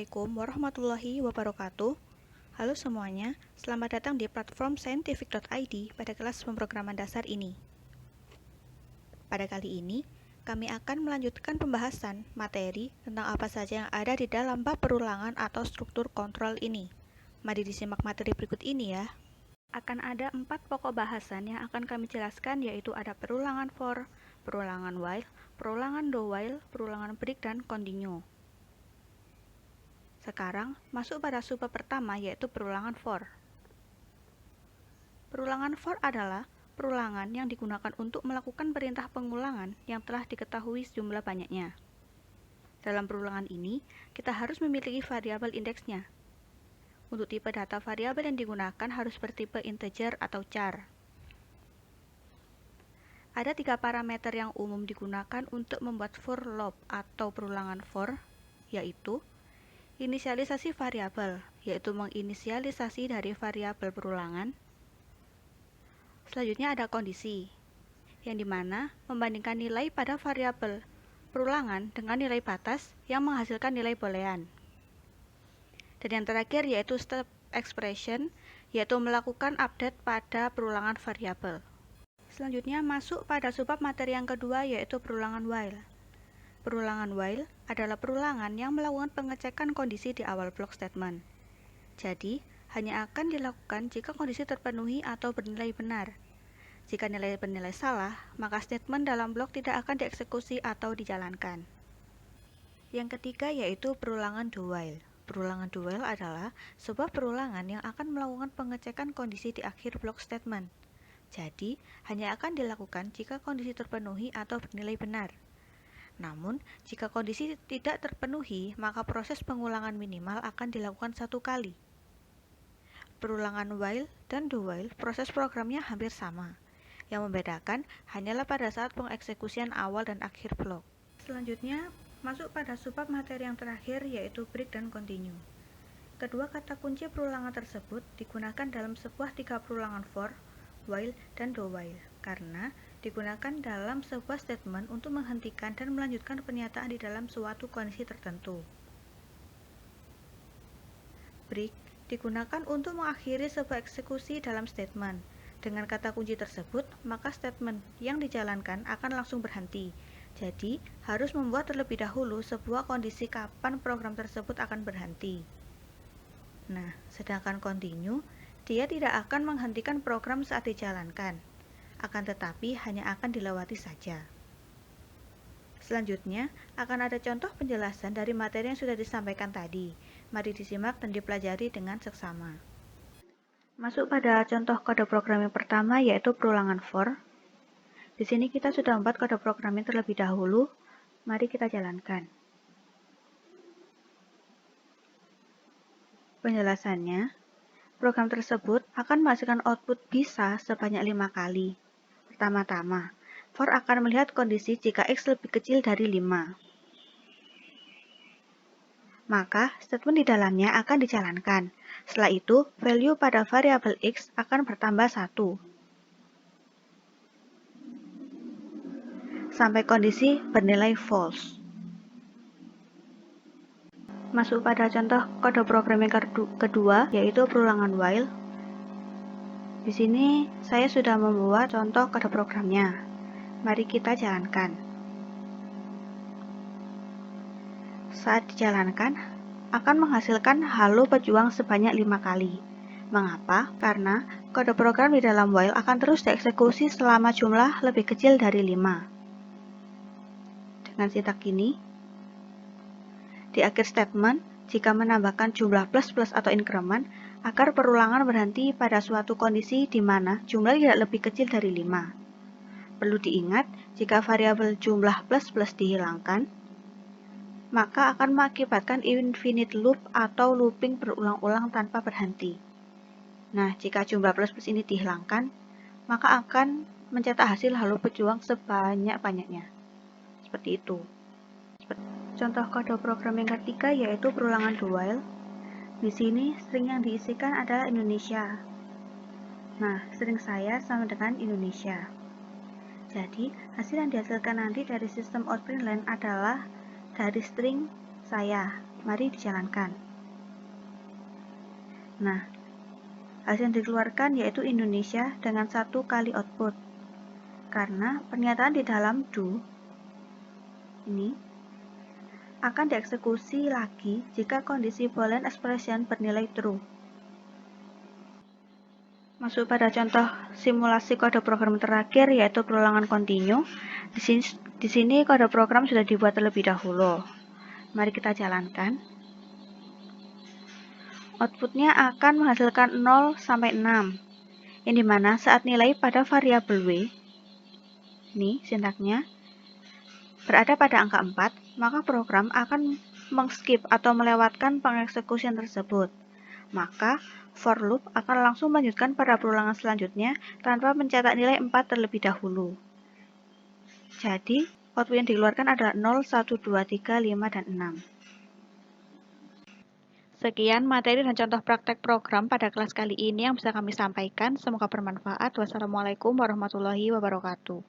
Assalamualaikum warahmatullahi wabarakatuh. Halo semuanya, selamat datang di platform scientific.id pada kelas pemrograman dasar ini. Pada kali ini, kami akan melanjutkan pembahasan materi tentang apa saja yang ada di dalam bab perulangan atau struktur kontrol ini. Mari disimak materi berikut ini ya. Akan ada 4 pokok bahasan yang akan kami jelaskan, yaitu ada perulangan for, perulangan while, perulangan do while, perulangan break, dan continue. Sekarang, masuk pada subbab pertama, yaitu perulangan for. Perulangan for adalah perulangan yang digunakan untuk melakukan perintah pengulangan yang telah diketahui jumlah banyaknya. Dalam perulangan ini, kita harus memiliki variabel indeksnya. Untuk tipe data variabel yang digunakan harus bertipe integer atau char. Ada 3 parameter yang umum digunakan untuk membuat for loop atau perulangan for, yaitu inisialisasi variabel, yaitu menginisialisasi dari variabel perulangan. Selanjutnya ada kondisi, yang dimana membandingkan nilai pada variabel perulangan dengan nilai batas yang menghasilkan nilai boolean. Dan yang terakhir yaitu step expression, yaitu melakukan update pada perulangan variabel. Selanjutnya masuk pada subbab materi yang kedua, yaitu perulangan while. Perulangan while adalah perulangan yang melakukan pengecekan kondisi di awal blok statement. Jadi, hanya akan dilakukan jika kondisi terpenuhi atau bernilai benar. Jika nilai bernilai salah, maka statement dalam blok tidak akan dieksekusi atau dijalankan. Yang ketiga yaitu perulangan do while. Perulangan do while adalah sebuah perulangan yang akan melakukan pengecekan kondisi di akhir blok statement. Jadi, hanya akan dilakukan jika kondisi terpenuhi atau bernilai benar. Namun, jika kondisi tidak terpenuhi, maka proses pengulangan minimal akan dilakukan 1 kali. Perulangan while dan do while, proses programnya hampir sama. Yang membedakan hanyalah pada saat pengeksekusian awal dan akhir blok. Selanjutnya, masuk pada subbab materi yang terakhir, yaitu break dan continue. Kedua kata kunci perulangan tersebut digunakan dalam sebuah 3 perulangan for, while, dan do while, karena digunakan dalam sebuah statement untuk menghentikan dan melanjutkan pernyataan di dalam suatu kondisi tertentu. Break digunakan untuk mengakhiri sebuah eksekusi dalam statement. Dengan kata kunci tersebut, maka statement yang dijalankan akan langsung berhenti. Jadi, harus membuat terlebih dahulu sebuah kondisi kapan program tersebut akan berhenti. Nah, sedangkan continue, dia tidak akan menghentikan program saat dijalankan, akan tetapi hanya akan dilewati saja. Selanjutnya, akan ada contoh penjelasan dari materi yang sudah disampaikan tadi. Mari disimak dan dipelajari dengan seksama. Masuk pada contoh kode programming pertama, yaitu perulangan for. Di sini kita sudah membuat kode programming terlebih dahulu. Mari kita jalankan. Penjelasannya, program tersebut akan menghasilkan output bisa sebanyak 5 kali. Pertama-tama, for akan melihat kondisi jika x lebih kecil dari 5. Maka, statement di dalamnya akan dijalankan. Setelah itu, value pada variabel x akan bertambah 1. Sampai kondisi bernilai false. Masuk pada contoh kode programming kedua, yaitu perulangan while. Di sini saya sudah membuat contoh kode programnya. Mari kita jalankan. Saat dijalankan, akan menghasilkan halo pejuang sebanyak 5 kali. Mengapa? Karena kode program di dalam while akan terus dieksekusi selama jumlah lebih kecil dari 5. Dengan sintak ini, di akhir statement, jika menambahkan jumlah plus atau increment, agar perulangan berhenti pada suatu kondisi di mana jumlah tidak lebih kecil dari 5. Perlu diingat, jika variabel jumlah plus dihilangkan, maka akan mengakibatkan infinite loop atau looping berulang-ulang tanpa berhenti. Nah, jika jumlah plus ini dihilangkan, maka akan mencetak hasil halo pejuang sebanyak-banyaknya. Seperti itu. Contoh kode program yang ketiga yaitu perulangan do while. Di sini string yang diisikan adalah Indonesia. Nah, string saya sama dengan Indonesia. Jadi, hasil yang dihasilkan nanti dari sistem out println adalah dari string saya. Mari dijalankan. Nah, hasil yang dikeluarkan yaitu Indonesia dengan 1 kali output. Karena pernyataan di dalam do ini akan dieksekusi lagi jika kondisi Boolean expression bernilai true. Masuk pada contoh simulasi kode program terakhir yaitu perulangan kontinu. Di sini kode program sudah dibuat terlebih dahulu. Mari kita jalankan. Outputnya akan menghasilkan 0 sampai 6. Yang dimana saat nilai pada variabel W, ini sintaknya, berada pada angka 4, maka program akan mengskip atau melewatkan pengeksekusian tersebut. Maka for loop akan langsung melanjutkan pada perulangan selanjutnya tanpa mencetak nilai 4 terlebih dahulu. Jadi, output yang dikeluarkan adalah 0, 1, 2, 3, 5, dan 6. Sekian materi dan contoh praktek program pada kelas kali ini yang bisa kami sampaikan. Semoga bermanfaat. Wassalamualaikum warahmatullahi wabarakatuh.